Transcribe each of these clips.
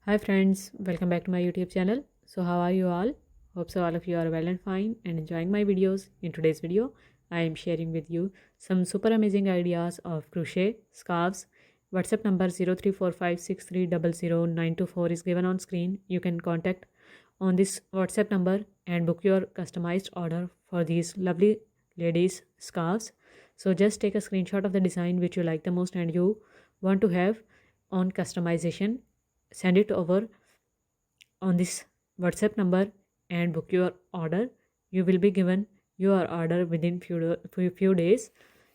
Hi friends, welcome back to my YouTube channel. So how are you all? Hope so all of you are well and fine and enjoying my videos. In today's video, I am sharing with you some super amazing ideas of crochet scarves. WhatsApp number 034563000924 is given on screen. You can contact on this WhatsApp number and book your customized order for these lovely ladies scarves. So just take a screenshot of the design which you like the most and you want to have on customization. Send it over on this WhatsApp number and book your order. You will be given your order within few days.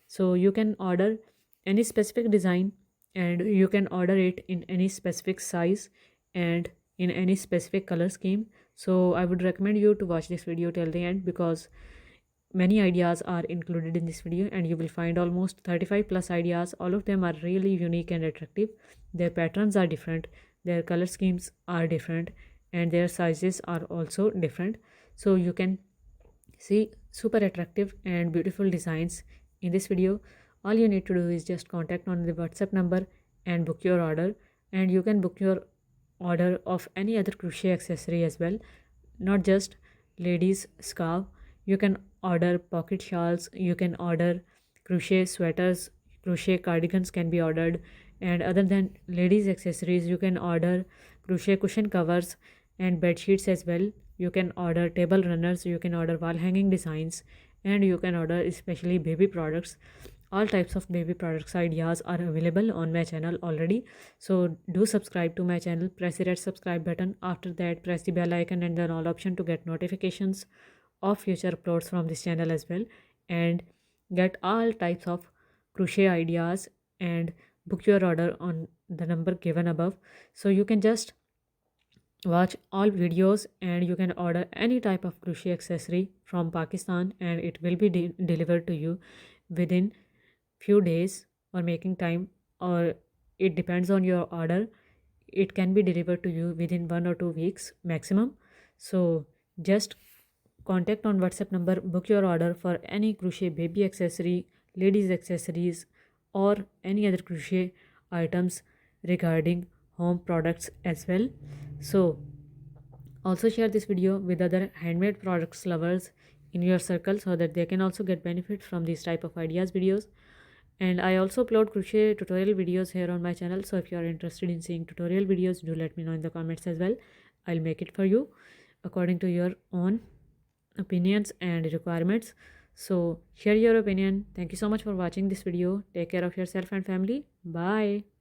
So you can order any specific design and you can order it in any specific size and in any specific color scheme. So I would recommend you to watch this video till the end because many ideas are included in this video and you will find almost 35 plus ideas. All of them are really unique and attractive. Their patterns are different, their color schemes are different, and their sizes are also different. So you can see super attractive and beautiful designs in this video. All you need to do is just contact on the WhatsApp number and book your order, and you can book your order of any other crochet accessory as well, not just ladies scarf. You can order pocket shawls, you can order crochet sweaters, crochet cardigans can be ordered, and other than ladies accessories you can order crochet cushion covers and bed sheets as well. You can order table runners, you can order wall hanging designs, and you can order especially baby products. All types of baby products ideas are available on my channel already. So do subscribe to my channel, press the red subscribe button. After that, press the bell icon and then all option to get notifications of future uploads from this channel as well, and get all types of crochet ideas and book your order on the number given above. So you can just watch all videos and you can order any type of crochet accessory from Pakistan and it will be delivered to you within few days or making time, or it depends on your order. It can be delivered to you within 1 or 2 weeks maximum. So just contact on WhatsApp number, book your order for any crochet baby accessory, ladies accessories, or any other crochet items regarding home products as well. So also share this video with other handmade products lovers in your circle so that they can also get benefit from these type of ideas videos. And I also upload crochet tutorial videos here on my channel, so if you are interested in seeing tutorial videos, do let me know in the comments as well. I'll make it for you according to your own opinions and requirements. So share your opinion. Thank you so much for watching this video. Take care of yourself and family. Bye.